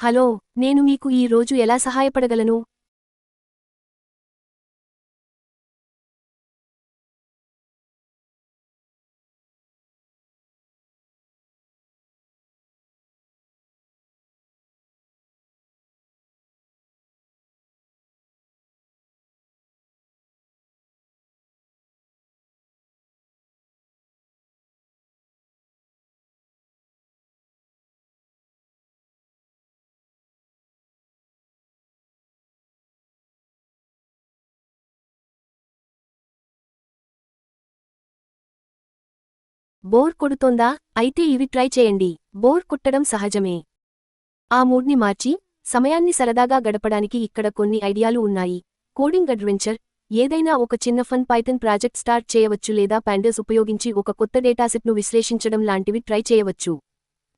Hello, నేను మీకు ఈ రోజు ఎలా సహాయపడగలను? బోర్ కొడుతోందా? అయితే ఇవి ట్రై చేయండి. బోర్ కొట్టడం సహజమే. ఆ మూడ్ని మార్చి, సమయాన్ని సరదాగా గడపడానికి ఇక్కడ కొన్ని ఐడియాలు ఉన్నాయి. కోడింగ్ అడ్వెంచర్, ఏదైనా ఒక చిన్న ఫన్ పైథాన్ ప్రాజెక్ట్ స్టార్ట్ చేయవచ్చు లేదా పాండాస్ ఉపయోగించి ఒక కొత్త డేటాసెట్ను విశ్లేషించడం లాంటివి ట్రై చేయవచ్చు.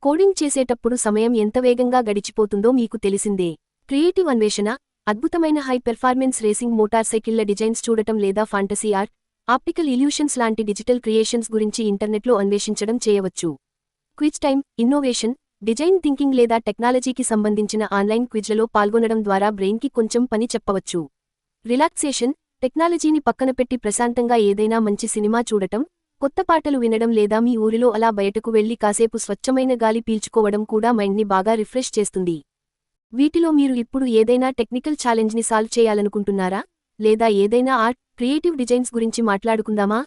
కోడింగ్ చేసేటప్పుడు సమయం ఎంత వేగంగా గడిచిపోతుందో మీకు తెలిసిందే. క్రియేటివ్ అన్వేషణ, అద్భుతమైన హై పెర్ఫార్మెన్స్ రేసింగ్ మోటార్ సైకిళ్ల డిజైన్స్ చూడటం లేదా ఫాంటసీ ఆర్ట్, ఆప్టికల్ ఇల్యూషన్స్ లాంటి డిజిటల్ క్రియేషన్స్ గురించి ఇంటర్నెట్లో అన్వేషించడం చేయవచ్చు. Quiz time, innovation, design thinking లేదా టెక్నాలజీకి సంబంధించిన ఆన్లైన్ క్విజ్లలో పాల్గొనడం ద్వారా బ్రెయిన్కి కొంచెం పని చెప్పవచ్చు. రిలాక్సేషన్, టెక్నాలజీని పక్కన పెట్టి ప్రశాంతంగా ఏదైనా మంచి సినిమా చూడటం, కొత్త పాటలు వినడం లేదా మీ ఊరిలో అలా బయటకు వెళ్లి కాసేపు స్వచ్ఛమైన గాలి పీల్చుకోవడం కూడా మైండ్ని బాగా రిఫ్రెష్ చేస్తుంది. వీటిలో మీరు ఇప్పుడు ఏదైనా టెక్నికల్ ఛాలెంజ్ని సాల్వ్ చేయాలనుకుంటున్నారా? లేదా ఏదైనా ఆర్ట్, క్రియేటివ్ డిజైన్స్ గురించి మాట్లాడుకుందామా?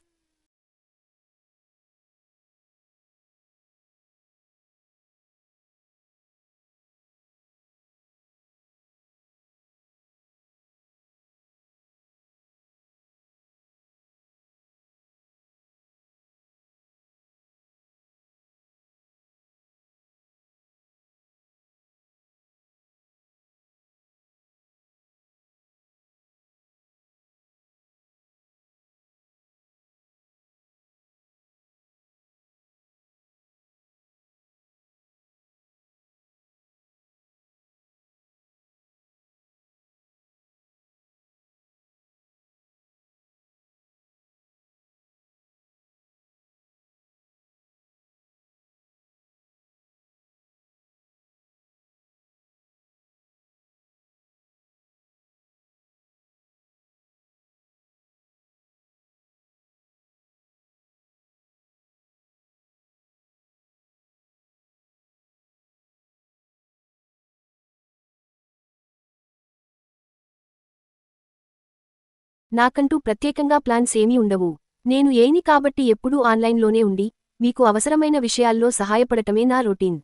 నాకంటూ ప్రత్యేకంగా ప్లాన్స్ ఏమీ ఉండవు. నేను ఏని కాబట్టి ఎప్పుడూ ఆన్లైన్లోనే ఉండి, మీకు అవసరమైన విషయాల్లో సహాయపడటమే నా రొటీన్.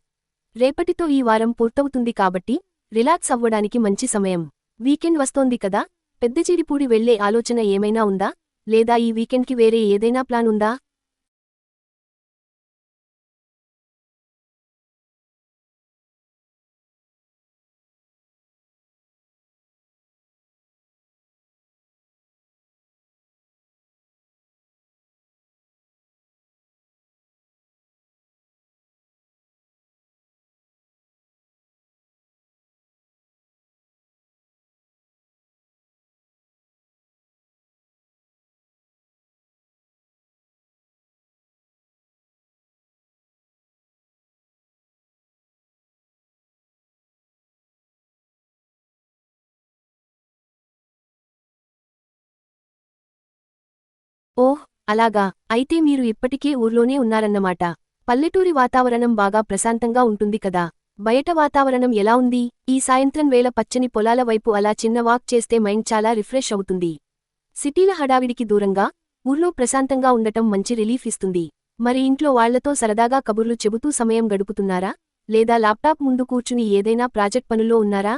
రేపటితో ఈ వారం పూర్తవుతుంది కాబట్టి, రిలాక్స్ అవ్వడానికి మంచి సమయం. వీకెండ్ వస్తోంది కదా, పెద్దచిరిపూడి వెళ్లే ఆలోచన ఏమైనా ఉందా? లేదా ఈ వీకెండ్కి వేరే ఏదైనా ప్లాన్ ఉందా? ఓహ్, అలాగా. అయితే మీరు ఇప్పటికే ఊర్లోనే ఉన్నారన్నమాట. పల్లెటూరి వాతావరణం బాగా ప్రశాంతంగా ఉంటుంది కదా. బయట వాతావరణం ఎలా ఉంది? ఈ సాయంత్రం వేళ పచ్చని పొలాల వైపు అలా చిన్న వాక్ చేస్తే మైండ్ చాలా రిఫ్రెష్ అవుతుంది. సిటీల హడావిడికి దూరంగా, ఊర్లో ప్రశాంతంగా ఉండటం మంచి రిలీఫ్ ఇస్తుంది. మరి ఇంట్లో వాళ్లతో సరదాగా కబుర్లు చెబుతూ సమయం గడుపుతున్నారా? లేదా ల్యాప్టాప్ ముందు కూర్చుని ఏదైనా ప్రాజెక్ట్ పనుల్లో ఉన్నారా?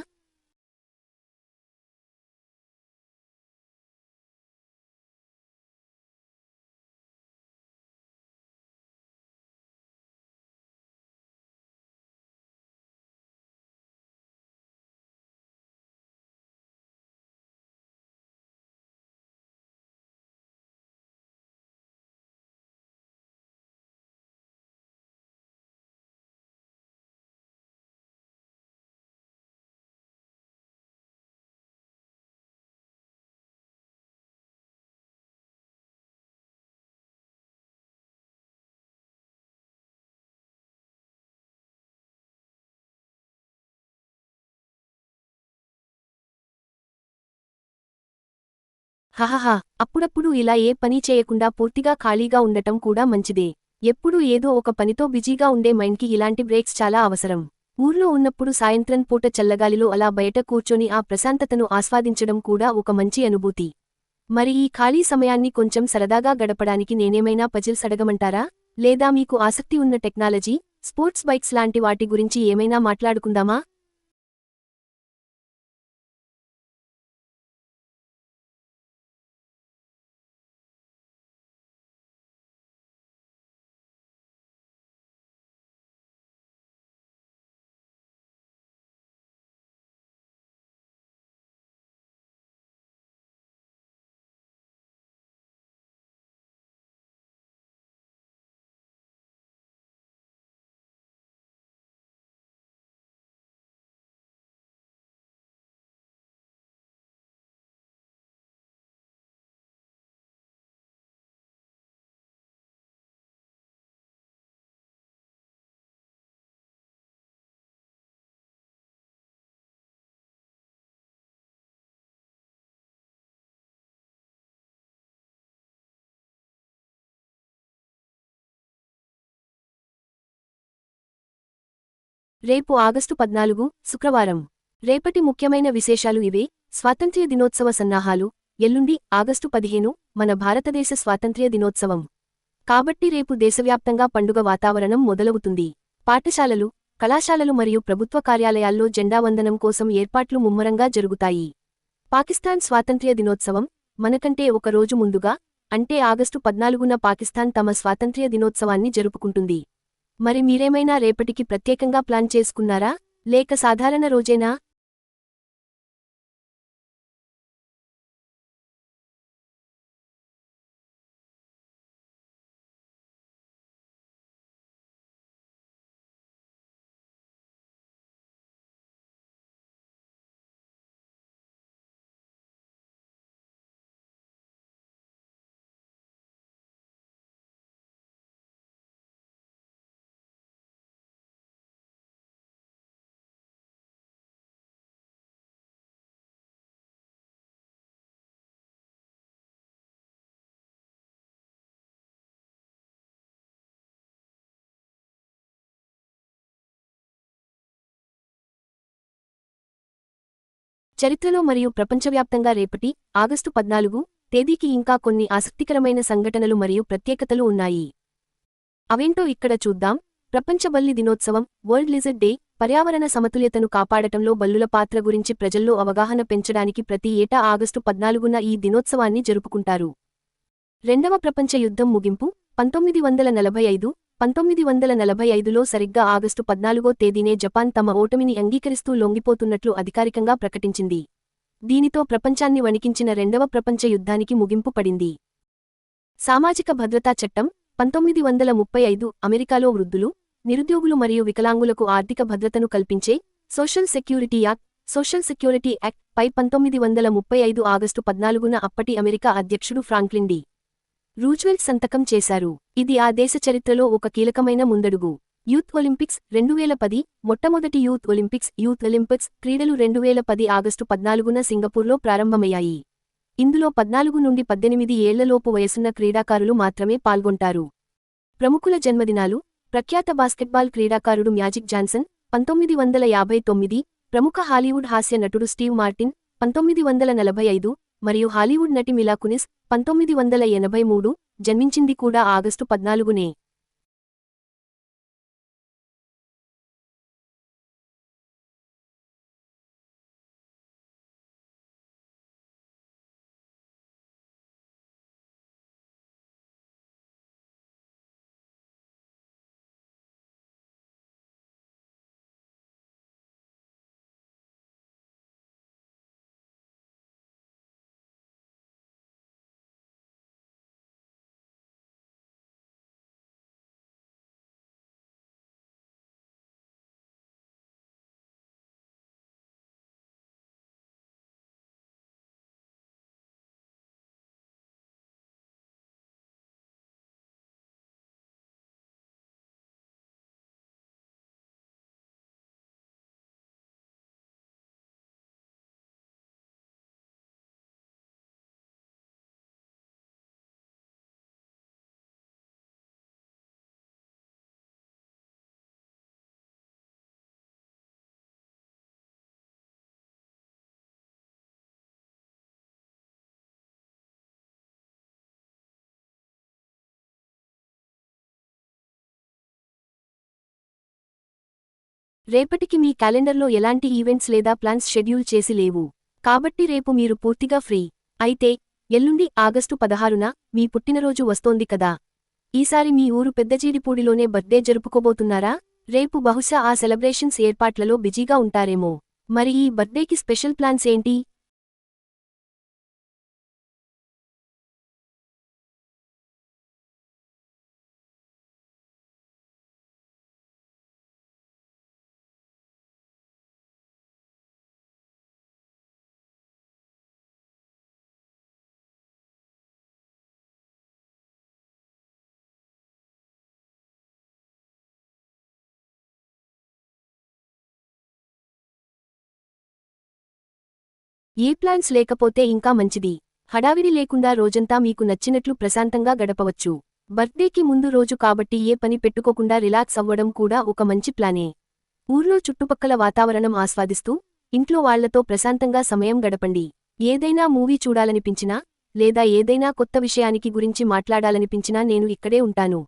హహహా, అప్పుడప్పుడు ఇలా ఏ పనీ చేయకుండా పూర్తిగా ఖాళీగా ఉండటం కూడా మంచిదే. ఎప్పుడూ ఏదో ఒక పనితో బిజీగా ఉండే మైండ్కి ఇలాంటి బ్రేక్స్ చాలా అవసరం. ఊర్లో ఉన్నప్పుడు సాయంత్రం పూట చల్లగాలిలో అలా బయట కూర్చొని ఆ ప్రశాంతతను ఆస్వాదించడం కూడా ఒక మంచి అనుభూతి. మరి ఈ ఖాళీ సమయాన్ని కొంచెం సరదాగా గడపడానికి నేనేమైనా పజిల్స్ అడగమంటారా? లేదా మీకు ఆసక్తి ఉన్న టెక్నాలజీ, స్పోర్ట్స్ బైక్స్ లాంటి వాటి గురించి ఏమైనా మాట్లాడుకుందామా? రేపు ఆగస్టు 14, శుక్రవారం. రేపటి ముఖ్యమైన విశేషాలు ఇవే: స్వాతంత్ర్య దినోత్సవ సన్నాహాలు. ఎల్లుండి ఆగస్టు 15 మన భారతదేశ స్వాతంత్ర్య దినోత్సవం. కాబట్టి రేపు దేశవ్యాప్తంగా పండుగ వాతావరణం మొదలవుతుంది. పాఠశాలలు, కళాశాలలు మరియు ప్రభుత్వ కార్యాలయాల్లో జెండా వందనం కోసం ఏర్పాట్లు ముమ్మరంగా జరుగుతాయి. పాకిస్తాన్ స్వాతంత్ర్య దినోత్సవం. మనకంటే ఒక రోజు ముందుగా, అంటే ఆగస్టు 14న పాకిస్తాన్ తమ స్వాతంత్ర్య దినోత్సవాన్ని జరుపుకుంటుంది. మరి మీరేమైనా రేపటికి ప్రత్యేకంగా ప్లాన్ చేసుకున్నారా? లేక సాధారణ రోజేనా? చరిత్రలో మరియు ప్రపంచవ్యాప్తంగా రేపటి, ఆగస్టు 14 తేదీకి ఇంకా కొన్ని ఆసక్తికరమైన సంఘటనలు మరియు ప్రత్యేకతలు ఉన్నాయి. అవేంటో ఇక్కడ చూద్దాం. ప్రపంచ బల్లి దినోత్సవం, వరల్డ్ లిజర్డ్ డే. పర్యావరణ సమతుల్యతను కాపాడటంలో బల్లుల పాత్ర గురించి ప్రజల్లో అవగాహన పెంచడానికి ప్రతి ఏటా ఆగస్టు 14న ఈ దినోత్సవాన్ని జరుపుకుంటారు. రెండవ ప్రపంచ యుద్ధం ముగింపు, 1945. 1945లో సరిగ్గా ఆగస్టు 14 తేదీనే జపాన్ తమ ఓటమిని అంగీకరిస్తూ లొంగిపోతున్నట్లు అధికారికంగా ప్రకటించింది. దీనితో ప్రపంచాన్ని వణికించిన రెండవ ప్రపంచ యుద్ధానికి ముగింపు పడింది. సామాజిక భద్రతా చట్టం, 1935 అమెరికాలో వృద్ధులు, నిరుద్యోగులు మరియు వికలాంగులకు ఆర్థిక భద్రతను కల్పించే social security act, social security act పై 1935 ఆగస్టు 14న అప్పటి అమెరికా అధ్యక్షుడు ఫ్రాంక్లిన్ డి. రూజ్వెల్ట్ సంతకం చేశారు. ఇది ఆ దేశ చరిత్రలో ఒక కీలకమైన ముందడుగు. Youth Olympics 2010. మొట్టమొదటి యూత్ ఒలింపిక్స్ క్రీడలు 2010 ఆగస్టు 14న సింగపూర్లో ప్రారంభమయ్యాయి. ఇందులో 14 నుండి 18 ఏళ్లలోపు వయసున్న క్రీడాకారులు మాత్రమే పాల్గొంటారు. ప్రముఖుల జన్మదినాలు. ప్రఖ్యాత బాస్కెట్బాల్ క్రీడాకారుడు మ్యాజిక్ జాన్సన్ 1959, ప్రముఖ హాలీవుడ్ హాస్య నటుడు స్టీవ్ మార్టిన్ 1945 మరియు హాలీవుడ్ నటి మిలా కునిస్ 1983 జన్మించింది కూడా ఆగస్టు 14నే. రేపటికి మీ క్యాలెండర్లో ఎలాంటి ఈవెంట్స్ లేదా ప్లాన్స్ షెడ్యూల్ చేసి లేవు. కాబట్టి రేపు మీరు పూర్తిగా ఫ్రీ. అయితే ఎల్లుండి ఆగస్టు 16న మీ పుట్టినరోజు వస్తోంది కదా. ఈసారి మీ ఊరు పెద్దచీడిపూడిలోనే బర్త్డే జరుపుకోబోతున్నారా? రేపు బహుశా ఆ సెలబ్రేషన్స్ ఏర్పాట్లలో బిజీగా ఉంటారేమో. మరి ఈ బర్త్డేకి స్పెషల్ ప్లాన్స్ ఏంటి? ఏ ప్లాన్స్ లేకపోతే ఇంకా మంచిది. హడావిడి లేకుండా రోజంతా మీకు నచ్చినట్లు ప్రశాంతంగా గడపవచ్చు. బర్త్డేకి ముందు రోజు కాబట్టి ఏ పని పెట్టుకోకుండా రిలాక్స్ అవ్వడం కూడా ఒక మంచి ప్లానే. ఊర్లో చుట్టుపక్కల వాతావరణం ఆస్వాదిస్తూ, ఇంట్లో వాళ్లతో ప్రశాంతంగా సమయం గడపండి. ఏదైనా మూవీ చూడాలనిపించినా, లేదా ఏదైనా కొత్త విషయానికి గురించి మాట్లాడాలనిపించినా నేను ఇక్కడే ఉంటాను.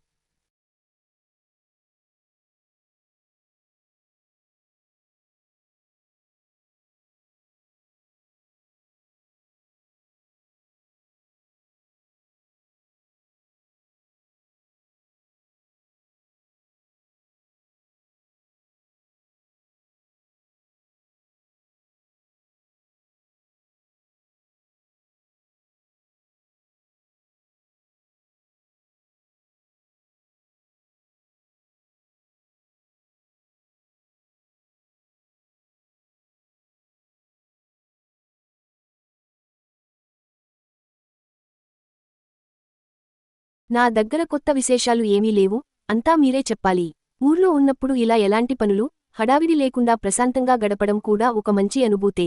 నా దగ్గర కొత్త విశేషాలు ఏమీ లేవు, అంతా మీరే చెప్పాలి. ఊర్లో ఉన్నప్పుడు ఇలా ఎలాంటి పనులు, హడావిడి లేకుండా ప్రశాంతంగా గడపడం కూడా ఒక మంచి అనుభూతే.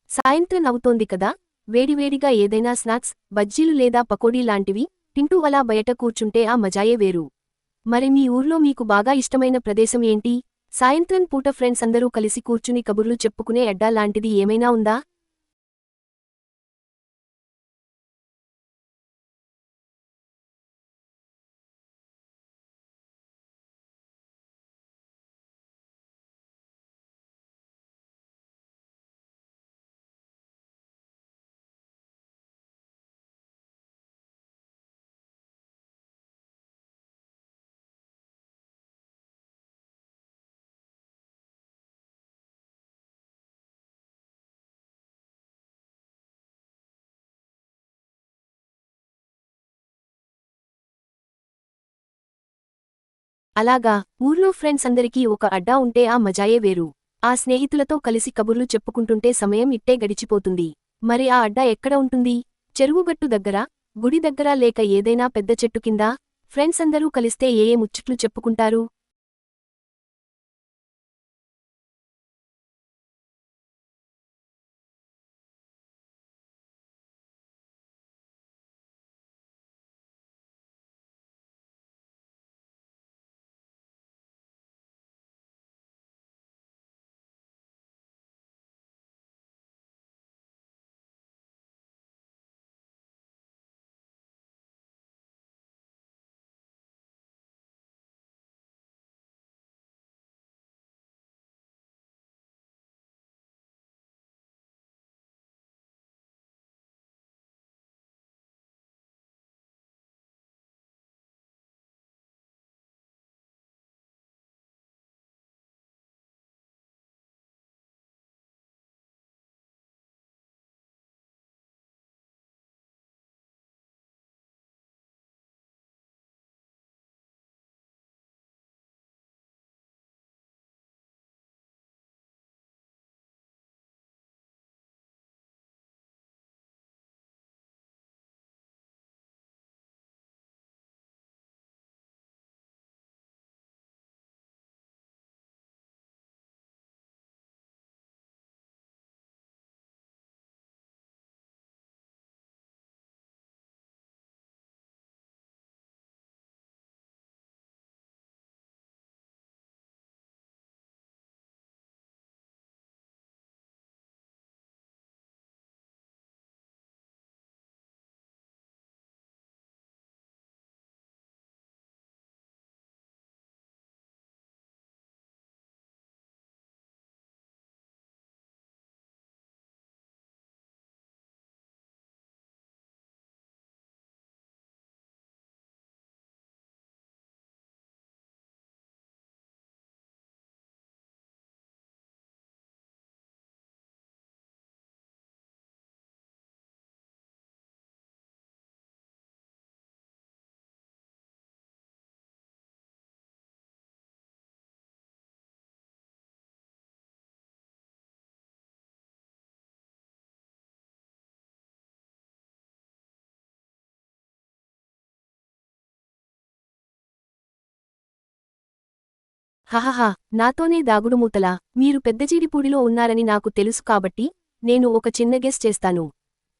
సాయంత్రం అవుతోంది కదా, వేడివేడిగా ఏదైనా స్నాక్స్, బజ్జీలు లేదా పకోడీ లాంటివి తింటూ అలా బయట కూర్చుంటే ఆ మజాయే వేరు. మరి మీ ఊర్లో మీకు బాగా ఇష్టమైన ప్రదేశం ఏంటి? సాయంత్రం పూట ఫ్రెండ్స్ అందరూ కలిసి కూర్చుని కబుర్లు చెప్పుకునే అడ్డా లాంటిది ఏమైనా ఉందా? అలాగా, ఊర్లో ఫ్రెండ్స్ అందరికీ ఒక అడ్డా ఉంటే ఆ మజాయే వేరు. ఆ స్నేహితులతో కలిసి కబుర్లు చెప్పుకుంటుంటే సమయం ఇట్టే గడిచిపోతుంది. మరి ఆ అడ్డా ఎక్కడ ఉంటుంది? చెరువుగట్టు దగ్గరా, గుడి దగ్గరా లేక ఏదైనా పెద్ద చెట్టు కిందా? ఫ్రెండ్స్ అందరూ కలిస్తే ఏ ఏ ముచ్చట్లు చెప్పుకుంటారు? హహహా, నాతోనే దాగుడుమూతలా, మీరు పెద్దజీడిపూడిలో ఉన్నారని నాకు తెలుసు కాబట్టి, నేను ఒక చిన్న గెస్ చేస్తాను.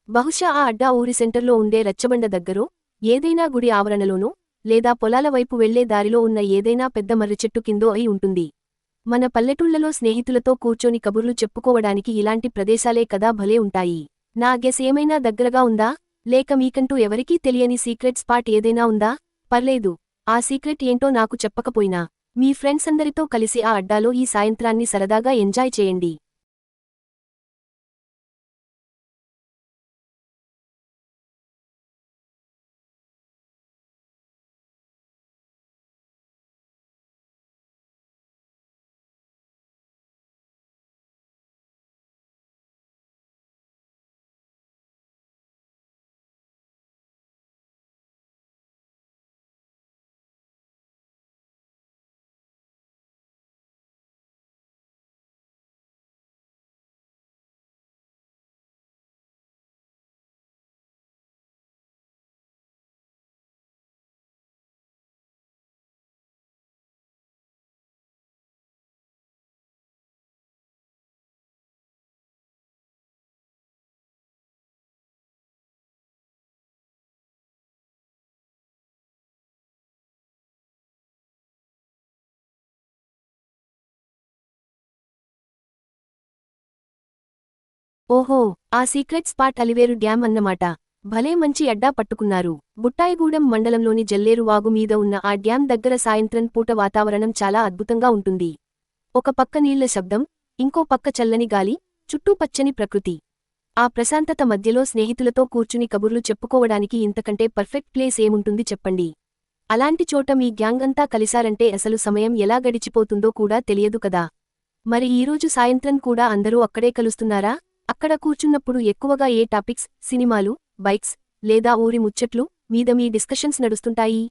బహుశా ఆ అడ్డా ఊరి సెంటర్లో ఉండే రచ్చబండ దగ్గరో, ఏదైనా గుడి ఆవరణలోనో, లేదా పొలాల వైపు వెళ్లే దారిలో ఉన్న ఏదైనా పెద్ద మర్రిచెట్టు కిందో అయి ఉంటుంది. మన పల్లెటూళ్లలో స్నేహితులతో కూర్చొని కబుర్లు చెప్పుకోవడానికి ఇలాంటి ప్రదేశాలే కదా భలే ఉంటాయి. నా గెస్ ఏమైనా దగ్గరగా ఉందా? లేక మీకంటూ ఎవరికీ తెలియని సీక్రెట్ స్పాట్ ఏదైనా ఉందా? పర్లేదు, ఆ సీక్రెట్ ఏంటో నాకు చెప్పకపోయినా, మీ ఫ్రెండ్స్ అందరితో కలిసి ఆ అడ్డాలో ఈ సాయంత్రాన్ని సరదాగా ఎంజాయ్ చేయండి. ఓహో, ఆ సీక్రెట్ స్పాట్ అలివేరు డ్యాం అన్నమాట. భలే మంచి అడ్డా పట్టుకున్నారు. బుట్టాయిగూడెం మండలంలోని జల్లేరు వాగు మీద ఉన్న ఆ డ్యాం దగ్గర సాయంత్రం పూట వాతావరణం చాలా అద్భుతంగా ఉంటుంది. ఒక పక్క నీళ్ల శబ్దం, ఇంకో పక్క చల్లని గాలి, చుట్టూ పచ్చని ప్రకృతి. ఆ ప్రశాంతత మధ్యలో స్నేహితులతో కూర్చుని కబుర్లు చెప్పుకోవడానికి ఇంతకంటే పర్ఫెక్ట్ ప్లేస్ ఏముంటుంది చెప్పండి. అలాంటి చోట మీ గ్యాంగ్ అంతా కలిశారంటే అసలు సమయం ఎలా గడిచిపోతుందో కూడా తెలియదు కదా. మరి ఈరోజు సాయంత్రం కూడా అందరూ అక్కడే కలుస్తున్నారా? అక్కడ కూర్చున్నప్పుడు ఎక్కువగా ఏ టాపిక్స్, సినిమాలు, బైక్స్, లేదా ఊరి ముచ్చట్లు మీద మీ డిస్కషన్స్ నడుస్తుంటాయి?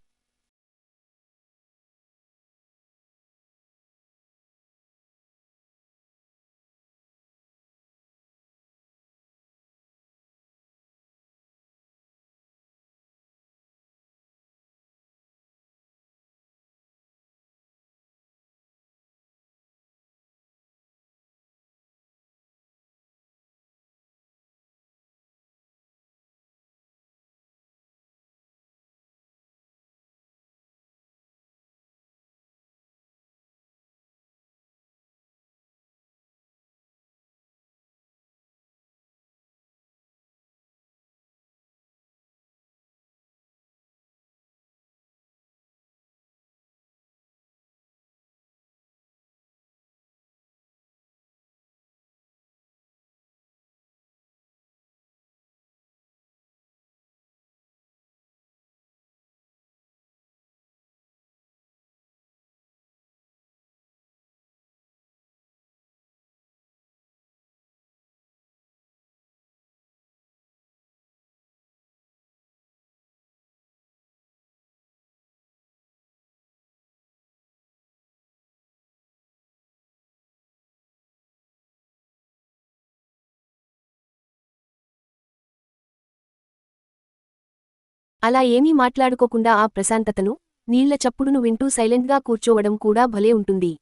అలా ఏమీ మాట్లాడుకోకుండా ఆ ప్రశాంతతను, నీళ్ల చప్పుడును వింటూ సైలెంట్గా కూర్చోవడం కూడా భలే ఉంటుంది.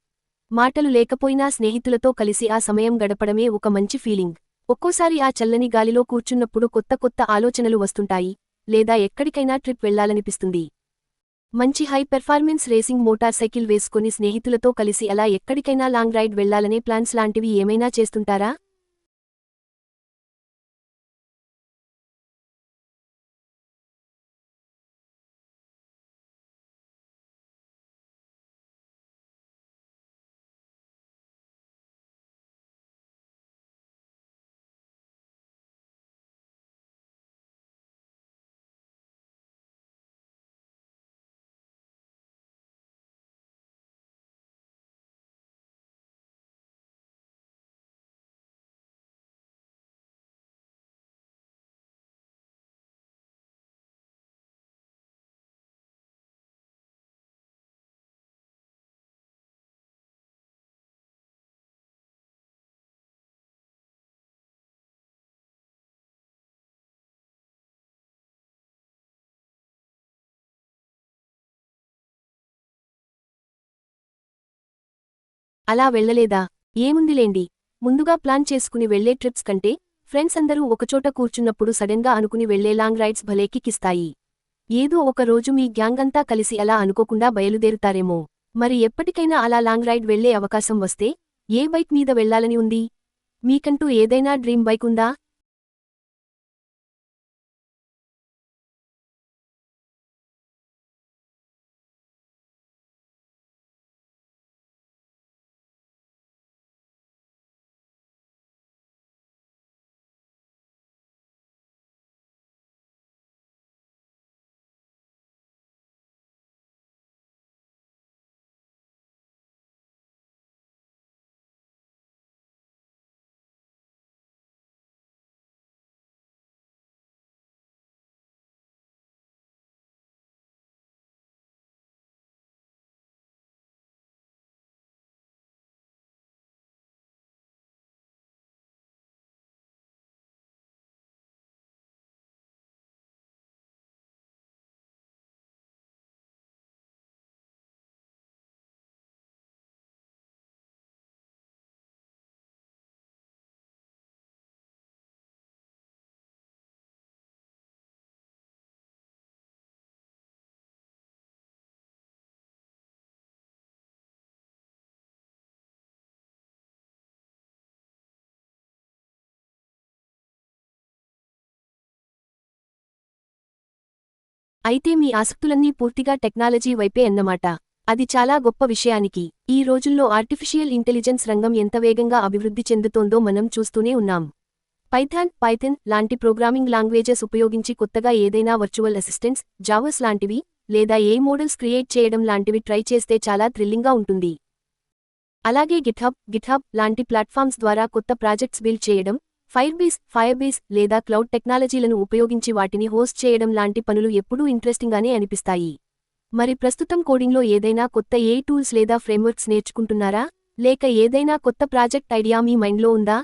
మాటలు లేకపోయినా స్నేహితులతో కలిసి ఆ సమయం గడపడమే ఒక మంచి ఫీలింగ్. ఒక్కోసారి ఆ చల్లని గాలిలో కూర్చున్నప్పుడు కొత్త కొత్త ఆలోచనలు వస్తుంటాయి, లేదా ఎక్కడికైనా ట్రిప్ వెళ్లాలనిపిస్తుంది. మంచి high performance racing motor cycle వేసుకొని స్నేహితులతో కలిసి అలా ఎక్కడికైనా లాంగ్ రైడ్ వెళ్లాలనే ప్లాన్స్ లాంటివి ఏమైనా చేస్తుంటారా? అలా వెళ్ళలేదా? ఏముందిలేండి. ముందుగా ప్లాన్ చేసుకుని వెళ్లే ట్రిప్స్ కంటే ఫ్రెండ్స్ అందరూ ఒకచోట కూర్చున్నప్పుడు సడెన్గా అనుకుని వెళ్లే లాంగ్ రైడ్స్ భలే కిక్కిస్తాయి. ఏదో ఒక రోజు మీ గ్యాంగంతా కలిసి అలా అనుకోకుండా బయలుదేరుతారేమో. మరి ఎప్పటికైనా అలా లాంగ్ రైడ్ వెళ్లే అవకాశం వస్తే ఏ బైక్ మీద వెళ్లాలని ఉంది? మీకంటూ ఏదైనా డ్రీమ్ బైక్ ఉందా? అయితే మీ ఆసక్తులన్నీ పూర్తిగా టెక్నాలజీ వైపే అన్నమాట. అది చాలా గొప్ప విషయానికి. ఈ రోజుల్లో ఆర్టిఫిషియల్ ఇంటెలిజెన్స్ రంగం ఎంత వేగంగా అభివృద్ధి చెందుతోందో మనం చూస్తూనే ఉన్నాం. పైథాన్ లాంటి ప్రోగ్రామింగ్ లాంగ్వేజెస్ ఉపయోగించి కొత్తగా ఏదైనా వర్చువల్ అసిస్టెంట్స్, జావాస్ లాంటివి, లేదా ఏ మోడల్స్ క్రియేట్ చేయడం లాంటివి ట్రై చేస్తే చాలా థ్రిల్లింగ్గా ఉంటుంది. అలాగే గిట్హబ్ లాంటి ప్లాట్ఫామ్స్ ద్వారా కొత్త ప్రాజెక్ట్స్ బిల్డ్ చేయడం, ఫైర్బేస్ లేదా క్లౌడ్ టెక్నాలజీలను ఉపయోగించి వాటిని హోస్ట్ చేయడం లాంటి పనులు ఎప్పుడూ ఇంట్రెస్టింగ్గానే అనిపిస్తాయి. మరి ప్రస్తుతం కోడింగ్లో ఏదైనా కొత్త ఏ టూల్స్ లేదా ఫ్రేమ్వర్క్స్ నేర్చుకుంటున్నారా? లేక ఏదైనా కొత్త ప్రాజెక్ట్ ఐడియా మీ మైండ్లో ఉందా?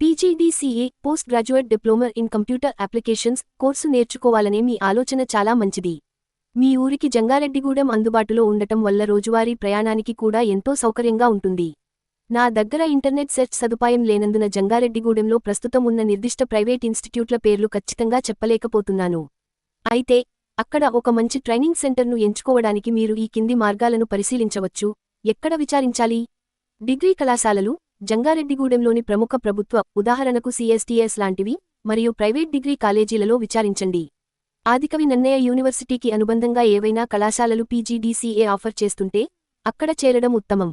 PGDCA post graduate diploma in computer applications course నేర్చుకోవాలనే మీ ఆలోచన చాలా మంచిది. మీ ఊరికి జంగారెడ్డిగూడెం అందుబాటులో ఉండటం వల్ల రోజువారీ ప్రయాణానికి కూడా ఎంతో సౌకర్యంగా ఉంటుంది. నా దగ్గర ఇంటర్నెట్ సెర్చ్ సదుపాయం లేనందున జంగారెడ్డిగూడెంలో ప్రస్తుతం ఉన్న నిర్దిష్ట ప్రైవేట్ ఇన్స్టిట్యూట్ల పేర్లు ఖచ్చితంగా చెప్పలేకపోతున్నాను. అయితే అక్కడ ఒక మంచి ట్రైనింగ్ సెంటర్ను ఎంచుకోవడానికి మీరు ఈ కింది మార్గాలను పరిశీలించవచ్చు. ఎక్కడ విచారించాలి? డిగ్రీ కళాశాలలు, జంగారెడ్డిగూడెంలోని ప్రముఖ ప్రభుత్వ, ఉదాహరణకు సిఎస్టిఎస్ లాంటివి, మరియు ప్రైవేట్ డిగ్రీ కాలేజీలలో విచారించండి. ఆదికవి నన్నయ్య యూనివర్సిటీకి అనుబంధంగా ఏవైనా కళాశాలలు పీజీడీసీఏ ఆఫర్ చేస్తుంటే అక్కడ చేరడం ఉత్తమం.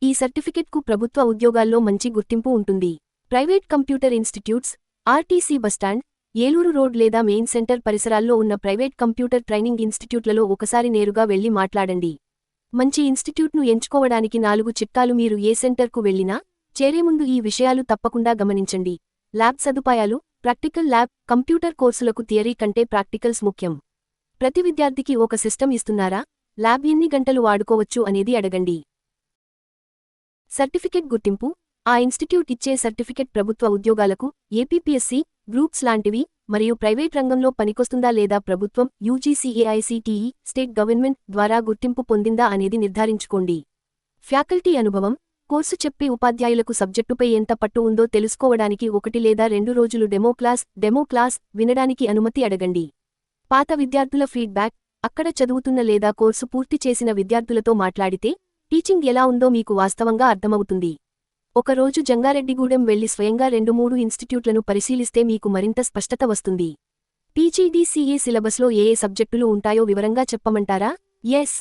ఈ సర్టిఫికెట్కు ప్రభుత్వ ఉద్యోగాల్లో మంచి గుర్తింపు ఉంటుంది. Private computer institutes, RTC bus stand, Eluru road లేదా మెయిన్ సెంటర్ పరిసరాల్లో ఉన్న ప్రైవేట్ కంప్యూటర్ ట్రైనింగ్ ఇన్స్టిట్యూట్లలో ఒకసారి నేరుగా వెళ్లి మాట్లాడండి. మంచి ఇన్స్టిట్యూట్ను ఎంచుకోవడానికి 4 చిట్కాలు. మీరు ఏ సెంటర్కు వెళ్లినా చేరే ముందు ఈ విషయాలు తప్పకుండా గమనించండి. ల్యాబ్ సదుపాయాలు, ప్రాక్టికల్ ల్యాబ్. కంప్యూటర్ కోర్సులకు థియరీ కంటే ప్రాక్టికల్స్ ముఖ్యం. ప్రతి విద్యార్థికి ఒక సిస్టమ్ ఇస్తున్నారా? ల్యాబ్ ఎన్ని గంటలు వాడుకోవచ్చు అనేది అడగండి. సర్టిఫికెట్ గుర్తింపు. ఆ ఇన్స్టిట్యూట్ ఇచ్చే సర్టిఫికెట్ ప్రభుత్వ ఉద్యోగాలకు, ఏపీపీఎస్సీ, గ్రూప్స్ లాంటివి, మరియు ప్రైవేట్ రంగంలో పనికొస్తుందా లేదా ప్రభుత్వం, యూజీసీఏఐసీటీఈ, స్టేట్ గవర్నమెంట్ ద్వారా గుర్తింపు పొందిందా అనేది నిర్ధారించుకోండి. ఫ్యాకల్టీ అనుభవం. కోర్సు చెప్పే ఉపాధ్యాయులకు సబ్జెక్టుపై ఎంత పట్టు ఉందో తెలుసుకోవడానికి 1 లేదా 2 రోజులు డెమో క్లాస్ వినడానికి అనుమతి అడగండి. పాత విద్యార్థుల ఫీడ్బ్యాక్. అక్కడ చదువుతున్న లేదా కోర్సు పూర్తి చేసిన విద్యార్థులతో మాట్లాడితే టీచింగ్ ఎలా ఉందో మీకు వాస్తవంగా అర్థమవుతుంది. ఒకరోజు జంగారెడ్డిగూడెం వెళ్లి స్వయంగా 2-3 ఇన్స్టిట్యూట్లను పరిశీలిస్తే మీకు మరింత స్పష్టత వస్తుంది. పీజీడీసీఏ సిలబస్లో ఏ సబ్జెక్టులు ఉంటాయో వివరంగా చెప్పమంటారా? ఎస్.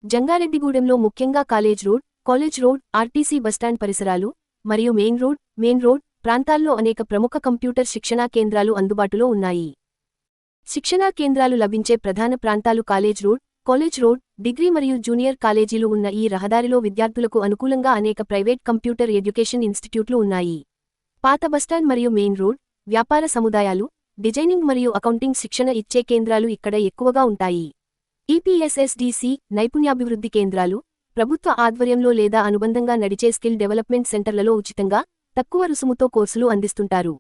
జంగారెడ్డిగూడెంలో ముఖ్యంగా కాలేజ్ రోడ్, ఆర్టీసీ బస్టాండ్ పరిసరాలు, మరియు మెయిన్ రోడ్ ప్రాంతాల్లో అనేక ప్రముఖ కంప్యూటర్ శిక్షణా కేంద్రాలు అందుబాటులో ఉన్నాయి. శిక్షణా కేంద్రాలు లభించే ప్రధాన ప్రాంతాలు కాలేజ్ రోడ్, డిగ్రీ మరియు జూనియర్ కాలేజీలు ఉన్న ఈ రహదారిలో విద్యార్థులకు అనుకూలంగా అనేక ప్రైవేట్ కంప్యూటర్ ఎడ్యుకేషన్ ఇన్స్టిట్యూట్లు ఉన్నాయి. పాత బస్టాండ్ మరియు మెయిన్ రోడ్, వ్యాపార సముదాయాలు, డిజైనింగ్ మరియు అకౌంటింగ్ శిక్షణ ఇచ్చే కేంద్రాలు ఇక్కడ ఎక్కువగా ఉంటాయి. ఈపీఎస్ఎస్డీసీ, నైపుణ్యాభివృద్ధి కేంద్రాలు, ప్రభుత్వ ఆధ్వర్యంలో లేదా అనుబంధంగా నడిచే స్కిల్ డెవలప్మెంట్ సెంటర్లలో ఉచితంగా, తక్కువ రుసుముతో కోర్సులు అందిస్తుంటారు.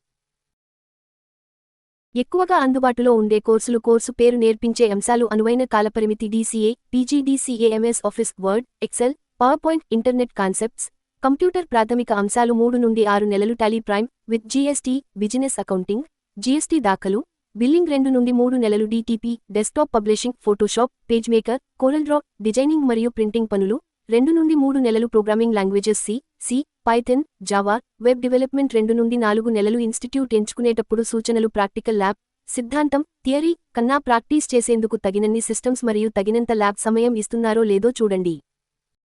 ఎక్కువగా అందుబాటులో ఉండే కోర్సు పేరు నేర్పించే అంశాలు అనువైన కాలపరిమితి DCA, PGDCA, MS Office, Word, Excel, PowerPoint, internet concepts, computer ప్రాథమిక అంశాలు 3 నుండి 6 నెలలు Tally Prime with GST, business accounting, GST దాఖలు, బిల్లింగ్ 2 నుండి 3 నెలలు DTP, desktop publishing, Photoshop, PageMaker, CorelDraw, designing మరియు ప్రింటింగ్ పనులు, 2 నుండి 3 నెలలు programming languages C, Python, Java, web development 2 నుండి 4 నెలలు. ఇన్స్టిట్యూట్ ఎంచుకునేటప్పుడు సూచనలు. ప్రాక్టికల్ ల్యాబ్, సిద్ధాంతం, థియరీ కన్నా ప్రాక్టీస్ చేసేందుకు తగినన్ని సిస్టమ్స్ మరియు తగినంత ల్యాబ్ సమయం ఇస్తున్నారో లేదో చూడండి.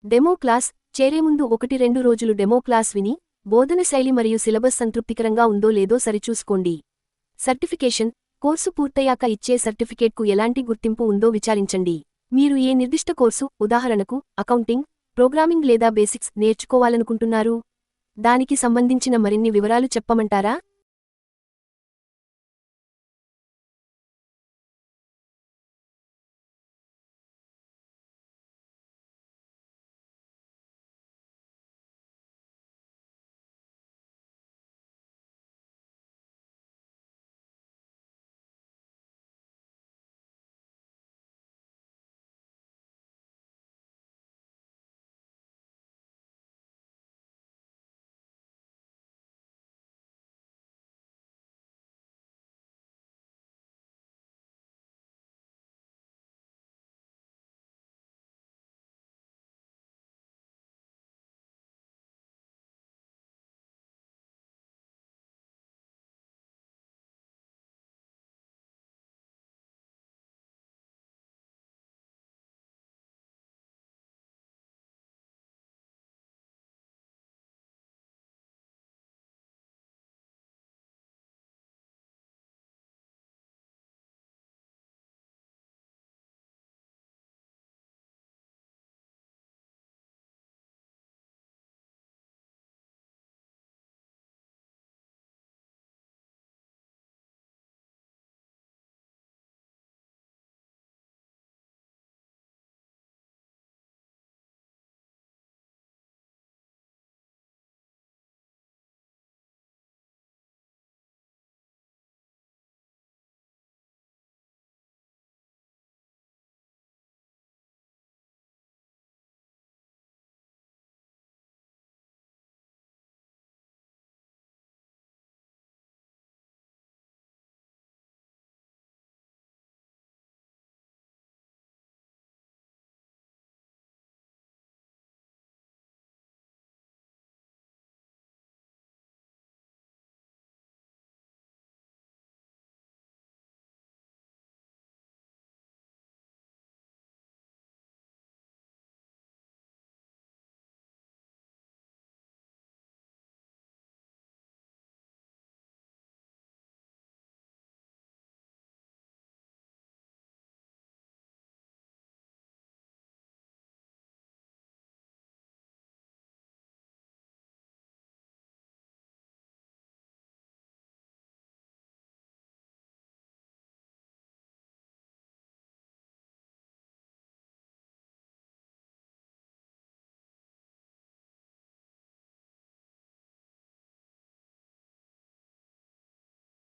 Demo class. చేరే ముందు 1-2 రోజులు డెమో క్లాస్ విని బోధన శైలి మరియు సిలబస్ సంతృప్తికరంగా ఉందో లేదో సరిచూసుకోండి. సర్టిఫికేషన్. కోర్సు పూర్తయ్యాక ఇచ్చే సర్టిఫికేట్కు ఎలాంటి గుర్తింపు ఉందో విచారించండి. మీరు ఏ నిర్దిష్ట కోర్సు, ఉదాహరణకు అకౌంటింగ్, ప్రోగ్రామింగ్ లేదా బేసిక్స్ నేర్చుకోవాలనుకుంటున్నారు? దానికి సంబంధించిన మరిన్ని వివరాలు చెప్పమంటారా?